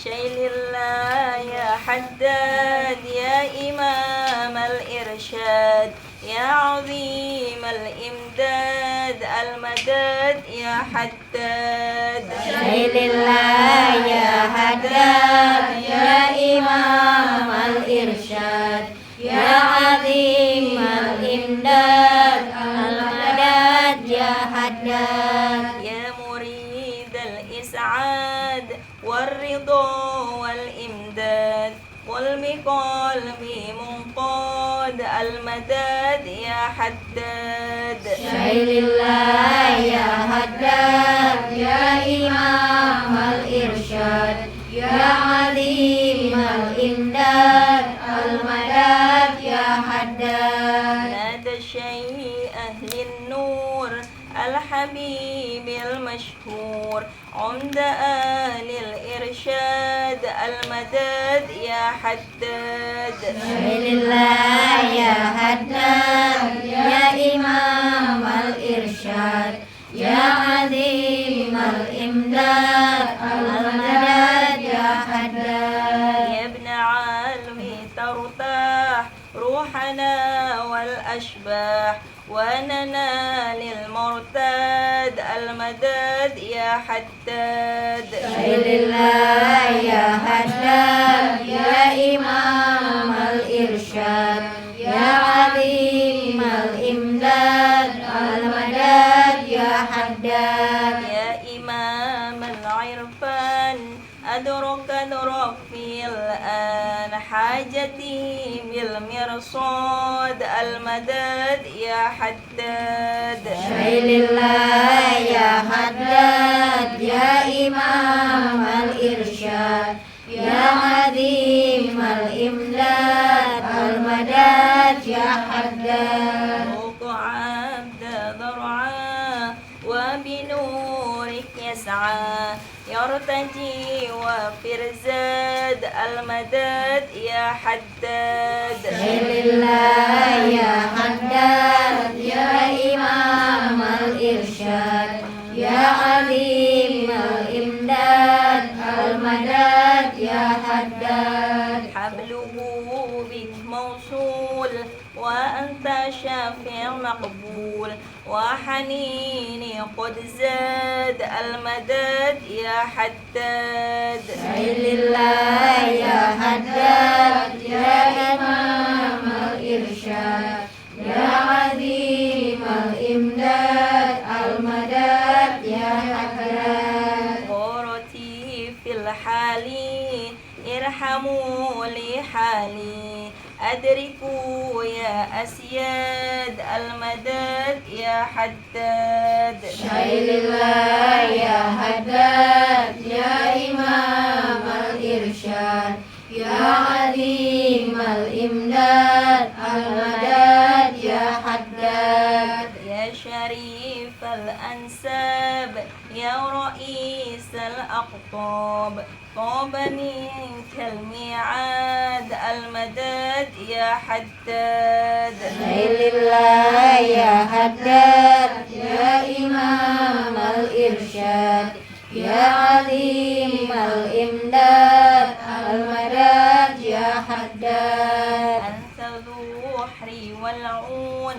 Syailillah ya haddad ya imam al-irsyad ya azim al-imdad al-madad ya haddad. Syailillah ya haddad ya imam al-irsyad ya azim al-imdad al-madad ya haddad. Ya murid al-is'ad والرضا والإمداد قل بقلبي منقاد المداد يا حداد. Syailillah ya haddad ya imam al-irsyad ya azim al-imdad al-madad ya haddad. نادى شيء أهل النور الحبيب المشهور عمد آل الإرشاد المداد يا حداد. Syailillah ya haddad ya imam al-irsyad ya azim al-imdad al-madad ya haddad. يا ابن علوي ترتاح روحنا والأشباح وننال المرتاد المداد يا حداد. Syailillah ya haddad ya imam al-irsyad ya azim al-imdad al-madad ya haddad. يا إمام العرفان أدرك في الآن حاجتي بالمرصاد المداد يا حداد. Syailillah ya haddad ya imam al-irsyad ya azim al-imdad al-madad ya haddad. روق عبد ضرعا وبنورك يسعى يرتجي وفرزاد المداد يا حداد. Syailillah ya haddad ya imam al-irsyad ya azim al-imdad al-madad ya haddad. حبله بك موصول وأنت شافع مقبول وحنيني قد زاد المداد يا حداد. Syailillah ya haddad ya imam al-irsyad ya azim al-imdad al-madad ya haddad. غورتي في الحال ارحموا لي حالي أدركوا يا أسياد المداد يا حداد. Syailillah ya haddad ya imam al-irsyad ya azim al-imdad al-madad ya haddad. يا شريف الأنساب يا رئيس الأقطاب طاب منك الميعاد المداد يا حداد لله يا حداد يا إمام الإرشاد يا عظيم الإمداد المداد يا حداد أنت ذوحر والعون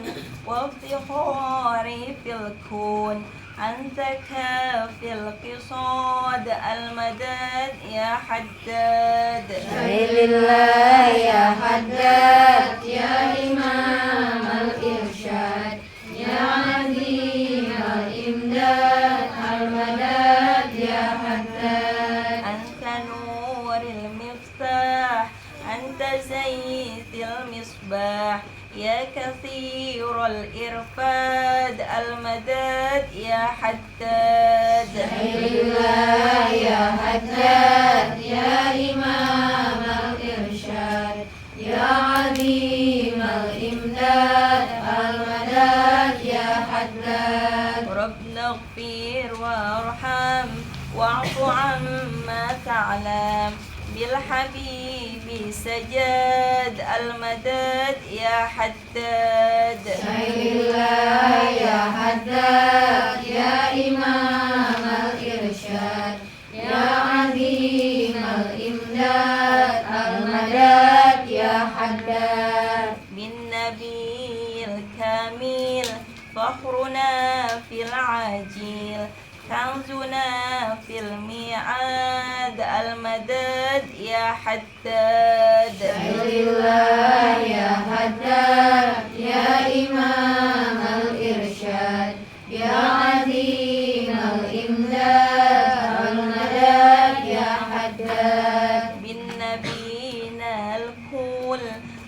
وافتخار في الكون أنت كافي القصاد المداد يا حداد لله يا حداد يا إمام الإرشاد يا عظيم الإمداد المداد يا حداد أنت نور المفتاح أنت زيت المصباح يا كثير الإرفاد المداد يا حداد لله يا حداد يا إمام الإرشاد يا عظيم الإمداد المداد يا حداد ربنا اغفر وارحم واعف عما تعلم بالحبيب سجاد المداد يا حداد لله يا حداد يا إمام الإرشاد يا عظيم الإمداد المداد يا حداد بالنبي الكامل فخرنا في العاجل كنزنا في الميعاد المداد يا حداد لله يا حداد يا إمام الإرشاد يا عظيم الإمداد المداد يا حداد بالنبينا الكل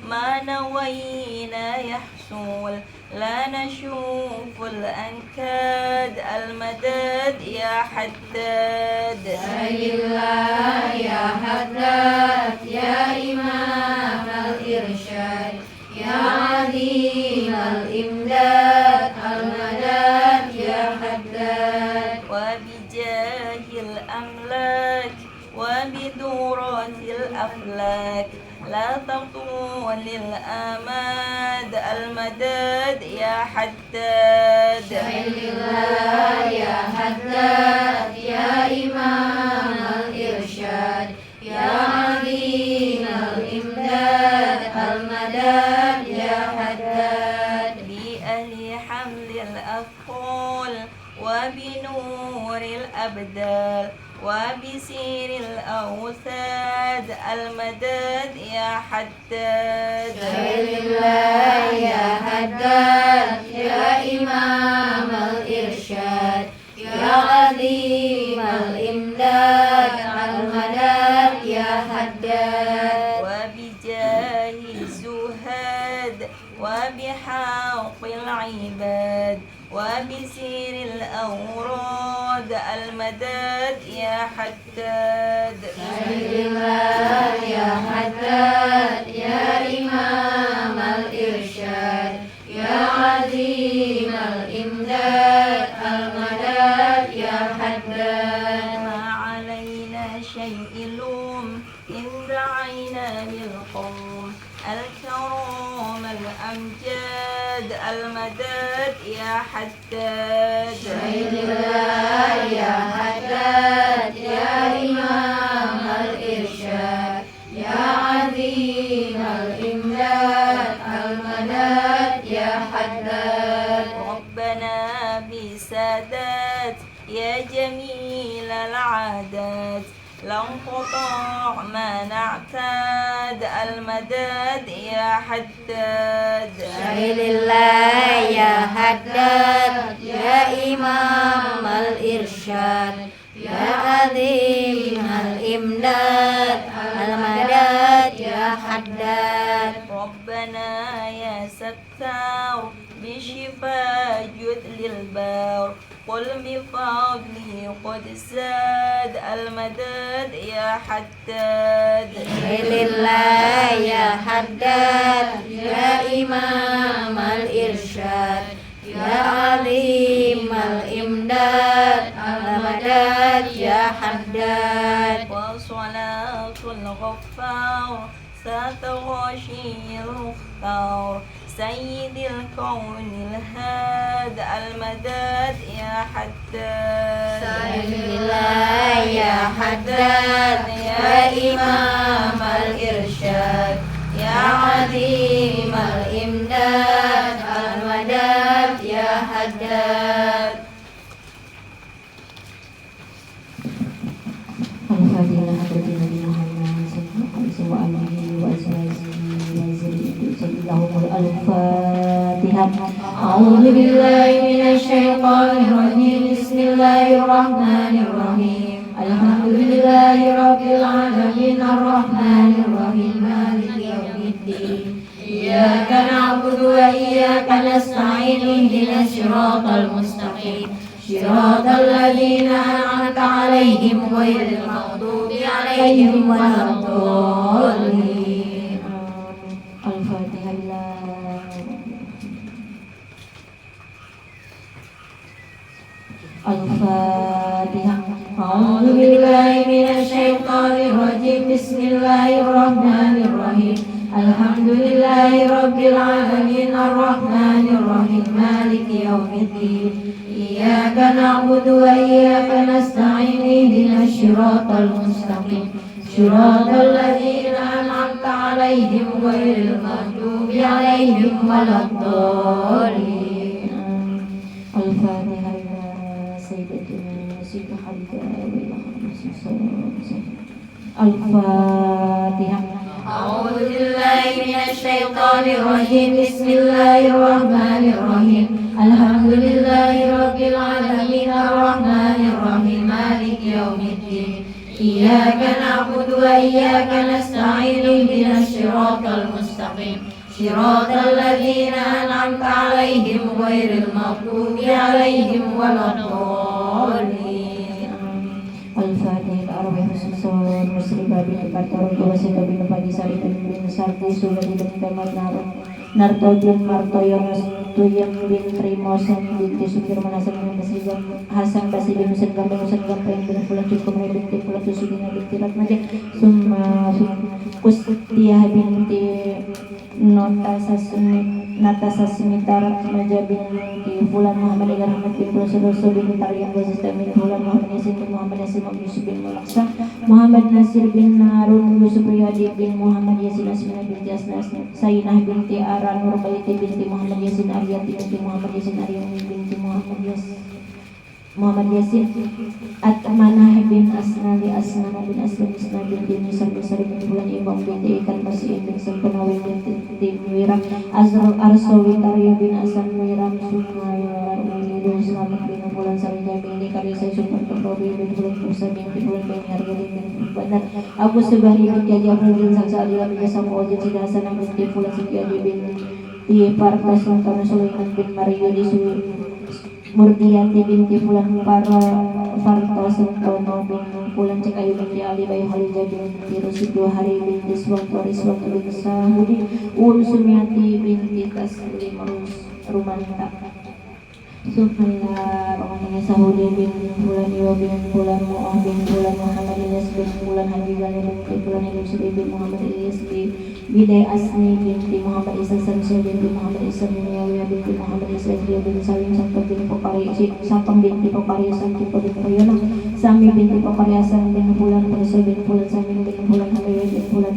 ما نوينا يحصل لا نشوف الأنكاد المداد يا حداد لله يا حداد يا إمام الإرشاد يا عظيم الإمداد المداد يا حداد وبجاه الأملاك وبدورة الأفلاك لا تطول الآماد المداد يا حداد لله يا حداد يا إمام الإرشاد يا عظيم الإمداد المداد يا حداد بأهل حمل الأثقال وبنور الأبدال وبسير الأوساد المداد يا حداد لله يا حداد يا إمام الإرشاد يا عظيم الإمداد المداد يا حداد وبجاه الزهاد وبحق العباد وبسير الأوراد المداد يا حداد لله يا حداد يا إمام الإرشاد يا عظيم الإمداد المداد يا حداد ما علينا شيء لوم إن دعينا بالقوم الكرام الأمجاد المداد يا حداد لله يا حداد يا إمام الإرشاد يا عظيم الإمداد المداد يا حداد ربنا بسادات يا جميل العادات لا انقطاع ما نعتاد المداد يا حداد لله يا حداد يا إمام الإرشاد يا عظيم الإمداد المداد يا حداد ربنا يا ستار بشفاء جد للبار قل بفضله قد ساد المداد يا حداد لله يا حداد يا إمام الإرشاد يا عظيم الإمداد المداد يا حداد وصلاة الغفار سات غاشي المختار سيد الكون الهاد المداد يا حداد سبيل الله يا حداد يا إمام الإرشاد يا عظيم الإمداد المداد يا حداد Al-Fatihah hadratin Nabi Muhammad sallallahu alaihi wa alihi wa azwajihi wa zurriyyatihi. Al-Fatihah. A'udzu billahi minasy syaithanir rajim. Bismillahir rahmanir rahim. Alhamdulillahi rabbil alamin arrahmanir rahim maliki yaumiddin. Iyyaka na'budu wa iyyaka nasta'in ihdinas siratal mustaqim. صراط الذين أنعمت عليهم غير المغضوب عليهم ولا الضالين. الفاتحة. الفاتحة. أعوذ بالله من الشيطان الرجيم. بسم الله الرحمن الرحيم. الحمد لله رب العالمين الرحمن الرحيم مالك يوم الدين. إياك نعبد وإياك نستعين اهدنا الصراط المستقيم صراط الذين أنعمت عليهم غير المغضوب عليهم ولا الضالين. الفاتحة. إلى سيدتنا سيدة حبيبة الفاتحة. أعوذ بالله من الشيطان الرجيم. بسم الله الرحمن الرحيم. الحمد لله رب العالمين الرحمن الرحيم مالك يوم الدين. إياك نعبد وإياك نستعين اهدنا الصراط المستقيم صراط الذين أنعمت عليهم غير المغضوب عليهم ولا الضالين. الفاتحة. أربع سور مسرika bin Kartor Kewasita bin Pagi Sari bin Sarti Suladi bin Tamat Narto bin Martoyo Tuyam bin Trimosan binti Sukirman Hasan Basi bin Husain Gambang Husain Gambang bin Fulan Cukup binti Fulan Tusudina binti Ratmaja Summa Kustiah binti Nata Sasmita Ratmaja binti Fulan Muhammad Ilan Ahmad bin Fulan Sudoso bin Tarian Gazista bin Fulan Muhammad Yasin bin Muhammad Yasin bin Yusuf bin Mulaksa Muhammad Nasir bin Harun Yusuf Riyadi bin Muhammad Yasin Asmina binti Asnas Sayyinah binti Ara Nur Baiti binti Muhammad Yasin Ariyati binti Muhammad Yasin Ariyani binti Muhammad Yasin Atmanah bin Asnali Asnana bin Aslan Isna binti Nisa bin Sari bin Bulan Imam binti Ikan Masih bin Sempurnawi binti Wiram Azrul Arsawi Karya bin Asan Wiram Sumaya Umidun Selamat bin Bulan Sarija binti Karya Saya Sumber Terrobi bin Bulan Musa binti Bulan bin Hargali bin Bandar Abu Subahri bin Jaji Abdul bin Saksa Aliyah bin Jasam Ojid Sida Hasanah binti Bulan Sikiadi binti Partas Lantana Sulaiman bin Mario Disuwi Murdiati binti Fulan Farto Sentono bin Fulan Cekayu binti Ali Bayu Halija binti Rusidu Hari binti Suwanto Riswanto binti Sahudi Sumiati binti Taslim Rumanta Subhanallah Sahudi bin Fulan Iwa bin Fulan Mu'ah bin Fulan Muhammad Ilyas bin Fulan Habibah bin Fulan Ilyas bin Muhammad Ilyas bin Bidai Asni binti Muhammad Isa Samsul binti Muhammad Isa Minyawiya binti Muhammad Isa Isriya bin Salim Sampam binti Pokari Sampam binti Pokari Sampam binti Prayono Sami binti Pokari Hasan bin Fulan Perso bin Fulan Sami bin Fulan Habibi bin Fulan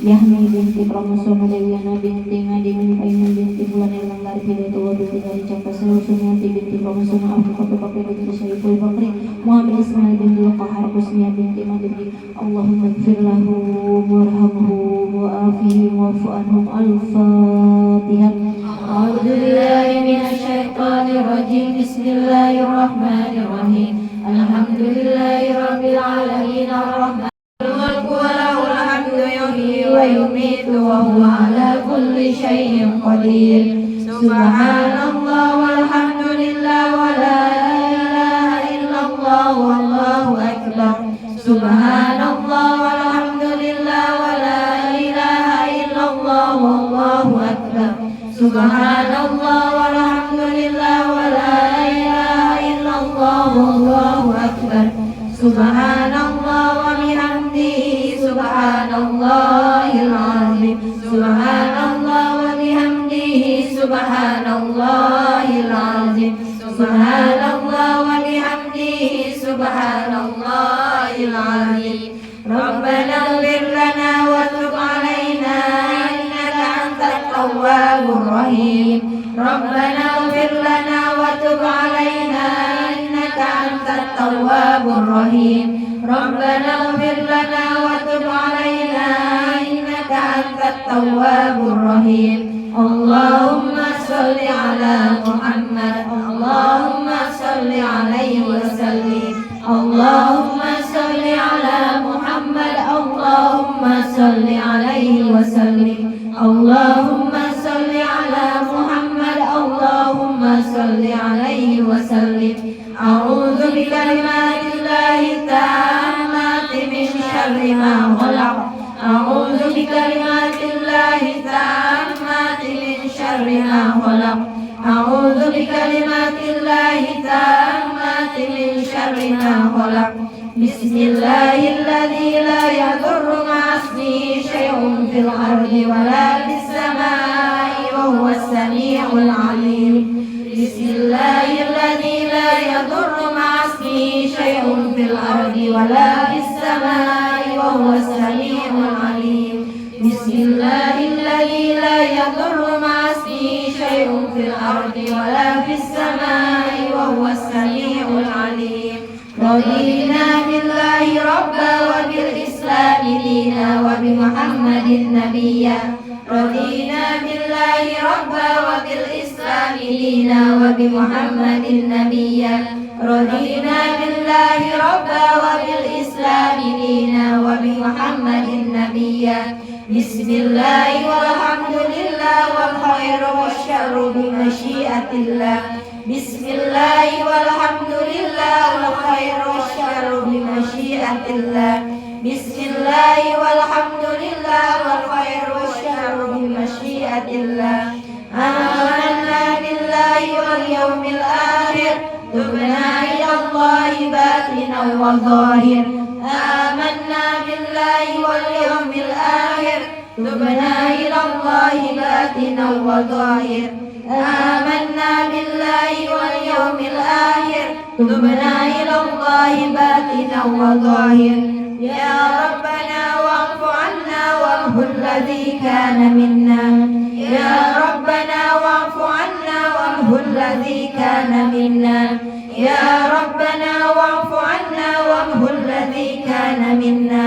Yahmi binti Pramusono Dewiana binti Ngadi bin Paimun binti Fulan Erlanggar Hidayatullah binti Ngadi Campas Sumiati binti Pramusono Abu Bakar Bakri binti Syariful Bakri Muhammad Ismail binti Qahar Kusmiyah binti Madri Allahumma gfir lahu warhamhu wa'afihim wa'fu anhum. Al-Fatihah. A'udzu billahi minasy syaithanir rajim. Bismillahirrahmanirrahim. Alhamdulillahi rabbil alamin arrahmanir rahim wa lahul hamdu yuhyi wa yumiitu wa huwa ala kulli syai'in qadir. Subhanallah walhamdulillah wa la ilaha illallah wallahu akbar. Subhanallah walhamdulillah wa la ilaha illallah wallahu akbar. Subhanallah walhamdulillah wa la ilaha illallah wallahu akbar. Subhanallah wa bihamdihi subhanallahil azim. Subhanallah wa bihamdihi subhanallahil azim. Subhanallah wa bihamdihi subhanallahil azim. Rabbana ighfir lana wa tub alaina innaka antat tawwabur rahim. Rabbana ighfir lana wa tub alaina innaka antat tawwabur rahim. Rabbana ighfir lana wa tub alaina innaka antat tawwabur rahim. Allahumma shalli ala Muhammad. Allahumma shalli alaihi wa sallim. Allahumma shalli ala Muhammad. Allahumma shalli alaihi wa sallim. Allahumma shalli ala Muhammad. Allahumma shalli alaihi wa sallim. A'udzu bikalimatillahi tammati min syarri ma khalaq. A'udzu bikalimatillahi tammati min syarri ma khalaq. A'udzu bikalimatillahi tammati min syarri ma khalaq. Bismillahilladzi la yadurru ma'a ismihi syai'un fil ardi wa la fis samai wa huwas samiul 'alim. Bismillahilladzi la yadurru ma'a ismihi syai'un fil ardi wa la fis samai wa huwas samiul 'alim. Bismillahilladzi la yadurru ma'a ismihi syai'un fil ardi wa la fis samai wa huwas samiul 'alim. Radina billahi rabba wa bil islami dina wa bi Muhammadin nabiyya. Radina billahi rabba wa bil islami dina wa bi Muhammadin nabiyya. Radina billahi rabba wa bil islami dina wa bi Muhammadin nabiyya. Bismillah walhamdulillah wal khairu wasyarru bi masyiatillah. Bismillah walhamdulillah wal khairu wasyarru bi masyiatillah. Bismillah walhamdulillah wal khairu wasyarru bi masyiatillah. Amanna billahi wal yawmil akhir. Tubna ila Allahi batinan wa zahir. Amanna billahi wal yawmil akhir. Tubna ila Allahi batinan wa zahir. Amanna billahi wal yawmil akhir. Tubna ila Allahi batinan wa zahir. Ya Rabbana wa'fu anna wa'fu alladhi kana minna. Ya Rabbana wa'fu anna wa'fu alladhi kana minna. Ya Rabbana wa'fu anna wa'fu alladhi kana minna.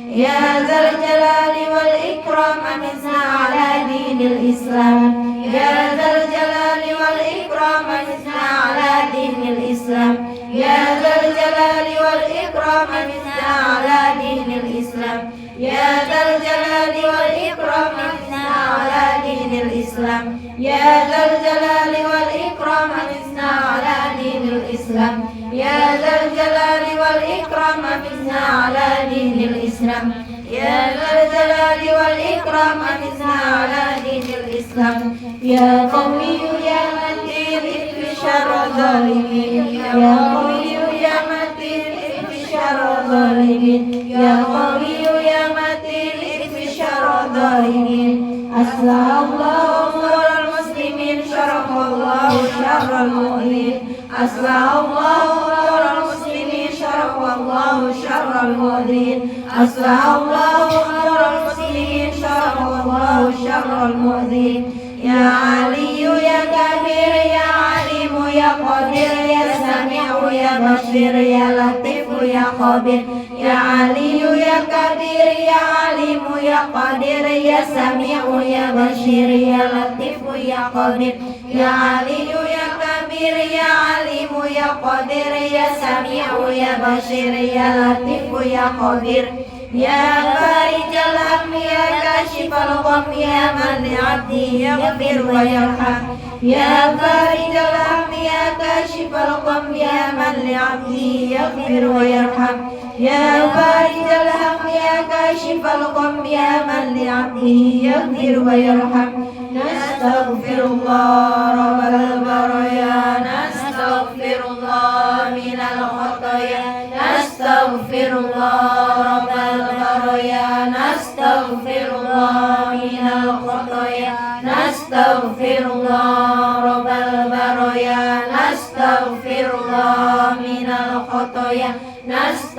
Ya Dzal Jalali wal Ikram amisna ala dinil Islam. Ya Dzal Jalali wal Ikram amisna ala dinil Islam. Ya Dzal Jalali wal Ikram amisna ala dinil Islam. Ya Dzal Jalali wal Ikram amisna ala dinil Islam. Ya Dzal Jalali wal Ikram amisna ala dinil Islam. Ya Dzal Jalali wal Ikram amisna ala dinil Islam. Ya Dzal Jalali wal Ikram amisna ala dinil Islam. Ya Qawiyyu ya Matin ikfi syarra zalimin. Ya Qawiyyu ya Matin ikfi syarra zalimin. Ya Qawiyyu ya Matin ikfi syarra zalimin. Aslallahu umurul muslimin syarafallahu syarral mu'min. Aslallahu umurul muslimin syarafallahu syarral mu'min. Aslallahu umurul muslimin syarafallahu syarral mu'min. Ya Aliyu ya Kabir ya Alimu ya Qadir ya Sami'u ya Basir ya Latifu ya Khabir. Ya Aliyu ya Kabir ya Alimu ya Qadir ya Sami'u ya Basir ya Latifu ya Khabir. Ya Aliyu ya Kabir ya Alimu ya Qadir ya Sami'u ya Basir ya Latifu ya Khabir. Ya Farijal Ham ya Kashifal Gham ya Man li'abdi yaghfir wa yarham. Ya Farijal Ham ya Kashifal Gham ya Man li'abdi yaghfir wa yarham. Ya Farijal Ham ya Kashifal Gham ya Man li'abdi yaghfir wa yarham. Nastaghfirullah rabbal baraya. Nastaghfirullah minal khataya. Nastaghfirullah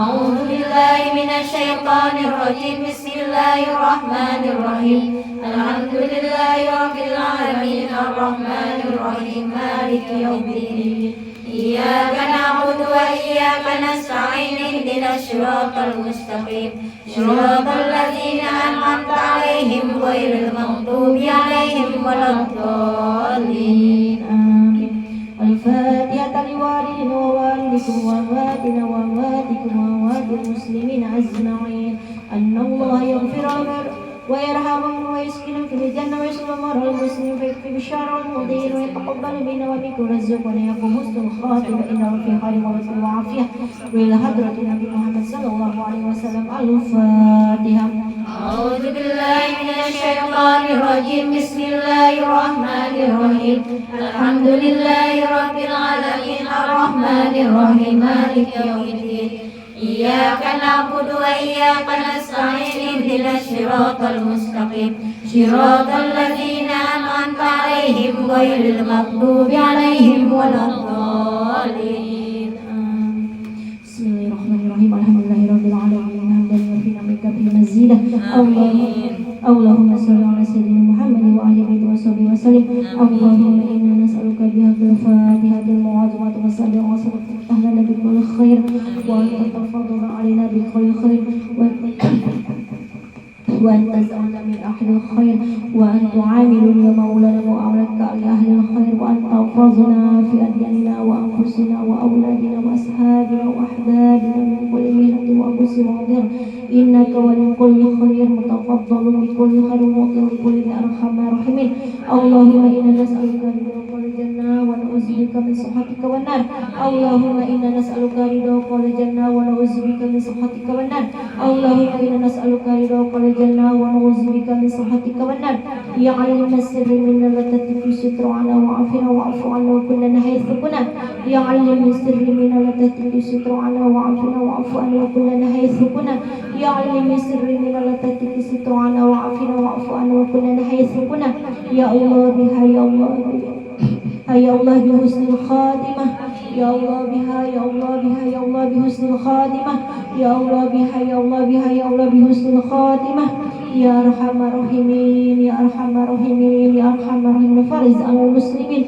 أعوذ بالله من الشيطان الرجيم بسم الله الرحمن الرحيم الحمد لله رب العالمين الرحمن الرحيم مالك يوم الدين إياك نعبد وإياك نستعين اهدنا الصراط المستقيم صراط الذين أنعمت عليهم غير المغضوب عليهم ولا الضالين آمين. الفاتحة لوالدنا ووالدكم وأمواتنا وأمواتكم وأموات المسلمين أجمعين أن الله يغفر لهم ويرحمهم ويسكنهم في الجنة ويسلم مرضى المسلمين فيكفي بشار المضين ويتقبل منا ومنكم رزقنا يكون حسن الخاتمة إنه في خير وعافية وإلى حضرة النبي محمد صلى الله عليه وسلم. الفاتحة. أعوذ بالله من الشيطان الرجيم بسم الله الرحمن الرحيم الحمد لله رب العالمين الرحمن الرحيم مالك يوم الدين إياك نعبد وإياك نستعين اهدنا الصراط المستقيم صراط الذين أنعمت عليهم غير المغضوب عليهم ولا الضالين. بسم الله الرحمن الرحيم الحمد لله رب العالمين حمدا يوفي نعمك في مزيده. اللهم صل على سيدنا محمد وآل بيته وصحبه وسلم. اللهم إنا نسألك بحق الفاتحة المعظمة والصلاة والسلام تفتح لنا بكل خير وأن تتفضل علينا بكل خير وأن تجعلنا من أهل الخير وأن تعاملنا يا مولانا معاملتك لأهل الخير وأن تحفظنا في أدياننا وأنفسنا وأولادنا وأصحابنا وأحبابنا من كل مهنة وأبوس وعذر إنك ولكل خير متفضل بكل خير ومعطي لكل ذي أرحم الراحمين. اللهم إنا نسألك رضاك والجنة ونعوذ بك من سخطك والنار. اللهم إنا نسألك رضاك والجنة ونعوذ بك من سخطك والنار. اللهم إنا نسألك رضاك والجنة ونعوذ بك من سخطك والنار. يا علم السر منا لا تترك ستر عنا وعافنا واعف عنا وكلنا حيث كنا. يا علم السر منا لا تترك ستر عنا وعافنا واعف عنا وكلنا حيث كنا. يا علم السر منا لا تترك ستر عنا وعافنا واعف عنا وكلنا حيث كنا. يا الله بها يا الله بها يا الله بحسن الخاتمة. يا الله بها يا الله بها يا الله بحسن الخاتمة. يا الله بها يا الله بها يا الله بحسن الخاتمة. يا أرحم الراحمين يا أرحم الراحمين يا أرحم الراحمين فارج على المسلمين.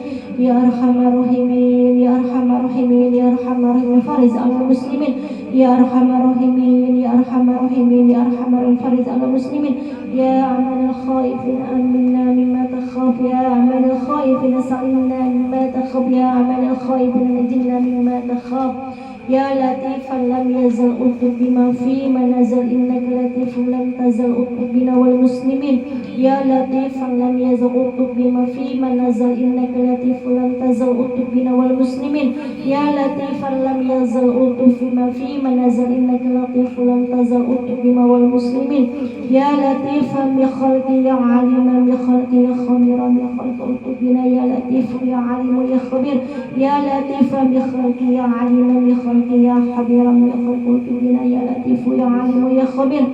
يا أرحم الراحمين يا أرحم الراحمين يا أرحم الراحمين فارج على المسلمين. يا أرحم الراحمين يا أرحم الراحمين يا أرحم الراحمين فارج على المسلمين. يا أمن الخائفين أمنا مما تخاف. يا أمن الخائفين سلمنا مما تخاف. يا أمن الخائفين نجنا مما تخاف. يا لطيفا لم يزل ألطف بما فيما نزل إنك لطيف لم تزل ألطف بنا والمسلمين. يا لطيفا لم يزل ألطف بما فيما نزل إنك لطيف لم تزل ألطف بنا والمسلمين. يا لطيفا لم يزل ألطف بما فيما نزل إنك لطيف لم تزل ألطف بنا والمسلمين. يا لطيفا بخلق يا عليما بخلق يا خبيرا بخلق ألطف بنا. يا لطيف يا عليم يا خبير. يا لطيفا بخلق يا عليما بخلق يا خبيرا بخلق ألطف بنا. يا لطيف يا عليم يا خبير.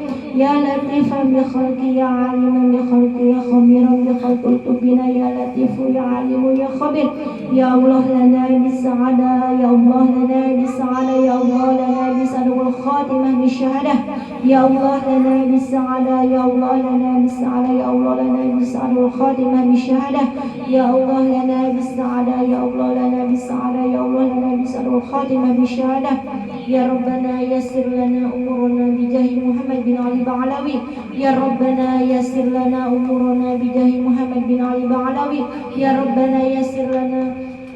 يا لطيفا بخلق يا عليما بخلق يا خبيرا بخلق ألطف بنا. يا لطيف يا عليم يا خبير. يا الله لنا بالسعادة يا الله لنا بالسعادة يا الله لنا بالسعادة والخاتمة بالشهادة. يا الله لنا بالسعادة يا الله لنا بالسعادة يا الله لنا بالسعادة والخاتمة بالشهادة. يا الله لنا بالسعادة يا الله لنا بالسعادة يا الله لنا بالسعادة والخاتمة بالشهادة. يا ربنا يسر لنا أمورنا بجاه محمد بن علي بعلوي. يا ربنا يسر لنا أمورنا بجاه محمد بن علي بعلوي. يا ربنا يسر لنا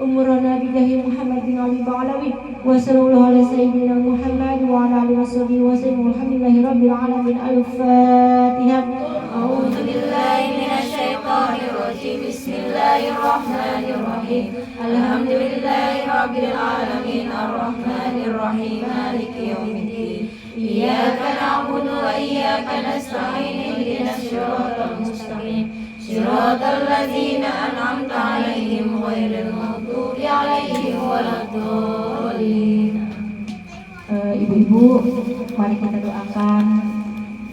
أمورنا بجاه محمد بن علي بعلوي. وصلى الله على سيدنا محمد وعلى آله وصحبه وسلم والحمد لله رب العالمين. الفاتحة. أعوذ بالله من الشيطان الرجيم بسم الله الرحمن الرحيم الحمد لله رب العالمين الرحمن الرحيم مالك يوم الدين إياك نعبد وإياك نستعين اهدنا الصراط المستقيم صراط الذين أنعمت عليهم غير المغضوب عليهم ولا الضالين. Ibu-ibu, mari kita doakan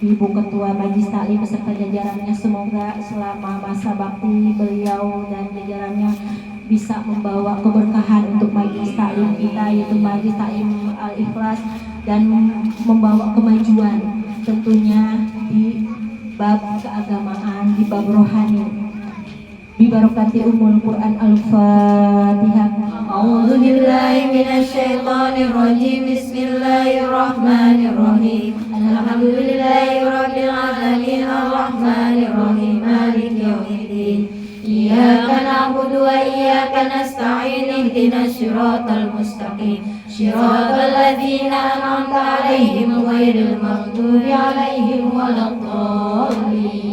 Ibu Ketua Majelis Taklim beserta jajarannya, semoga selama masa bakti beliau dan jajarannya bisa membawa keberkahan untuk Majelis Taklim kita, yaitu Majelis Taklim Al-Ikhlas, dan membawa kemajuan tentunya di bab keagamaan, di bab rohani. Bibarakati Ummul Quran Al-Fatihah. A'udzu billahi minasyaitonir rajim. Bismillahirrahmanirrahim. Alhamdulillahi rabbil alamin arrahmanir rahim maliki yaumiddin. Iyyaka na'budu wa iyyaka nasta'in ihdinas siratal mustaqim. Shiratal ladzina an'amta 'alaihim ghairil maghdubi 'alaihim waladdallin.